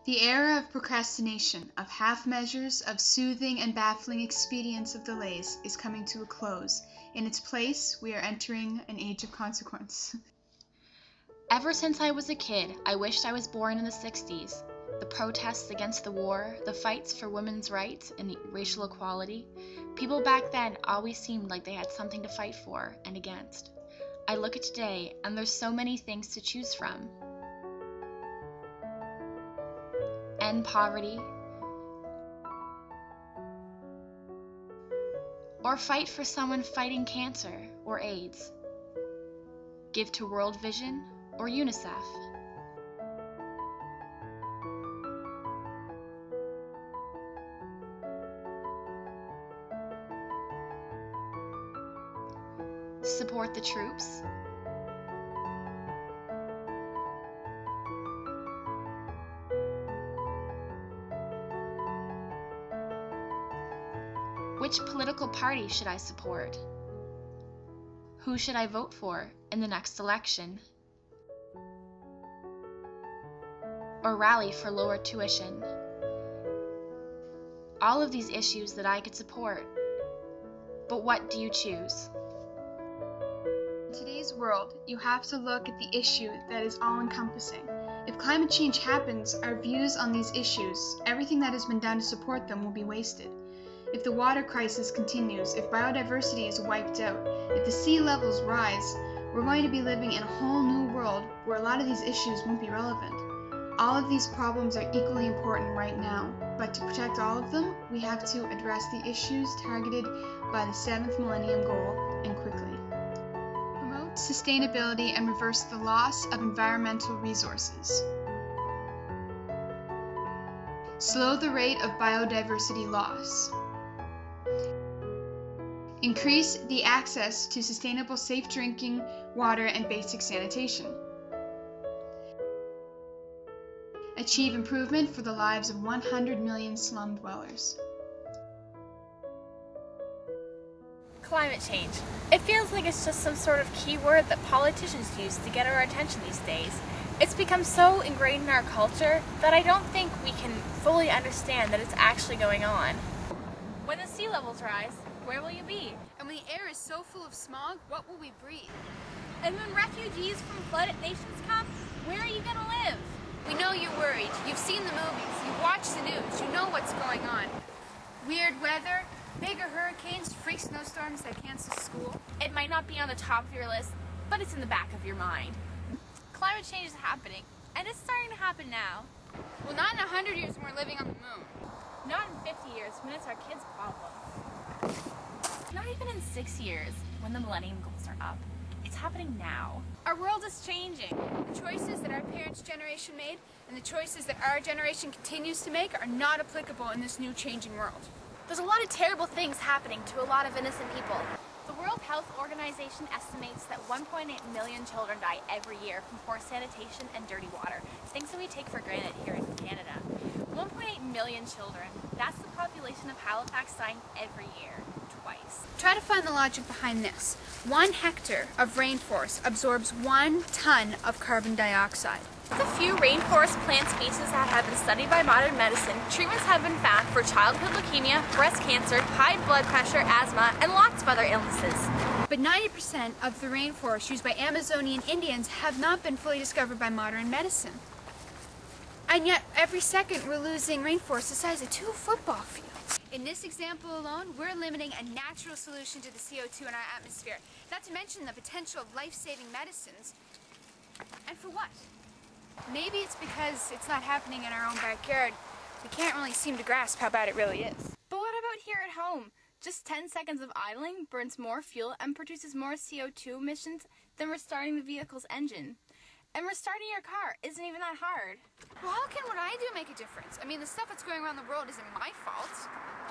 The era of procrastination, of half measures, of soothing and baffling expedients of delays is coming to a close. In its place, we are entering an age of consequence. Ever since I was a kid, I wished I was born in the 60s. The protests against the war, the fights for women's rights and racial equality. People back then always seemed like they had something to fight for and against. I look at today, and there's so many things to choose from. End poverty, or fight for someone fighting cancer or AIDS. Give to World Vision or UNICEF. Support the troops. Which political party should I support? Who should I vote for in the next election? Or rally for lower tuition? All of these issues that I could support. But what do you choose? In today's world, you have to look at the issue that is all-encompassing. If climate change happens, our views on these issues, everything that has been done to support them will be wasted. If the water crisis continues, if biodiversity is wiped out, if the sea levels rise, we're going to be living in a whole new world where a lot of these issues won't be relevant. All of these problems are equally important right now, but to protect all of them, we have to address the issues targeted by the 7th Millennium Goal, and quickly. Promote sustainability and reverse the loss of environmental resources. Slow the rate of biodiversity loss. Increase the access to sustainable, safe drinking water and basic sanitation. Achieve improvement for the lives of 100 million slum dwellers. Climate change. It feels like it's just some sort of keyword that politicians use to get our attention these days. It's become so ingrained in our culture that I don't think we can fully understand that it's actually going on. When the sea levels rise, where will you be? And when the air is so full of smog, what will we breathe? And when refugees from flooded nations come, where are you going to live? We know you're worried. You've seen the movies. You've watched the news. You know what's going on. Weird weather, bigger hurricanes, freak snowstorms that cancel school. It might not be on the top of your list, but it's in the back of your mind. Climate change is happening, and it's starting to happen now. Well, not in 100 years when we're living on the moon. Not in 50 years when it's our kids' problem. Not even in 6 years when the Millennium Goals are up. It's happening now. Our world is changing. The choices that our parents' generation made and the choices that our generation continues to make are not applicable in this new changing world. There's a lot of terrible things happening to a lot of innocent people. The World Health Organization estimates that 1.8 million children die every year from poor sanitation and dirty water, things that we take for granted here in Canada. 1.8 million children, that's the population of Halifax dying every year, twice. Try to find the logic behind this. 1 hectare of rainforest absorbs 1 ton of carbon dioxide. With a few rainforest plant species that have been studied by modern medicine, treatments have been found for childhood leukemia, breast cancer, high blood pressure, asthma, and lots of other illnesses. But 90% of the rainforest used by Amazonian Indians have not been fully discovered by modern medicine. And yet, every second we're losing rainforest the size of 2 football fields. In this example alone, we're limiting a natural solution to the CO2 in our atmosphere, not to mention the potential of life-saving medicines. And for what? Maybe it's because it's not happening in our own backyard. We can't really seem to grasp how bad it really is. But what about here at home? Just 10 seconds of idling burns more fuel and produces more CO2 emissions than restarting the vehicle's engine. And restarting your car isn't even that hard. Well, how can what I do make a difference? I mean, the stuff that's going around the world isn't my fault.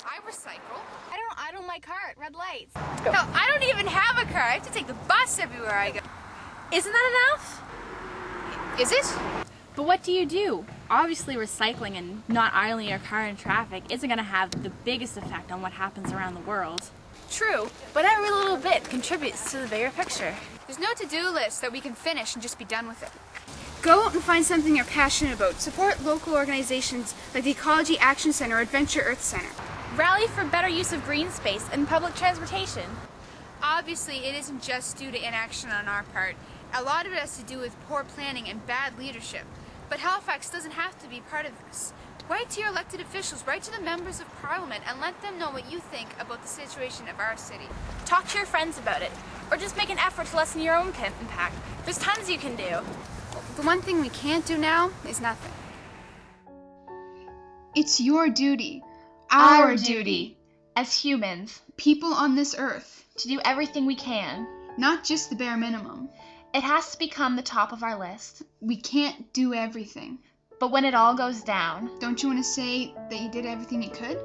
I recycle. I don't idle my car at red lights. Hell, I don't even have a car. I have to take the bus everywhere I go. Isn't that enough? Is it? But what do? Obviously recycling and not idling your car in traffic isn't going to have the biggest effect on what happens around the world. True, but every little bit contributes to the bigger picture. There's no to-do list that we can finish and just be done with it. Go out and find something you're passionate about. Support local organizations like the Ecology Action Center or Adventure Earth Center. Rally for better use of green space and public transportation. Obviously, it isn't just due to inaction on our part. A lot of it has to do with poor planning and bad leadership. But Halifax doesn't have to be part of this. Write to your elected officials, write to the members of Parliament, and let them know what you think about the situation of our city. Talk to your friends about it, or just make an effort to lessen your own impact. There's tons you can do. The one thing we can't do now is nothing. It's your duty, Our duty, as humans, people on this earth, to do everything we can. not just the bare minimum. It has to become the top of our list. We can't do everything. But when it all goes down, Don't you want to say that you did everything you could?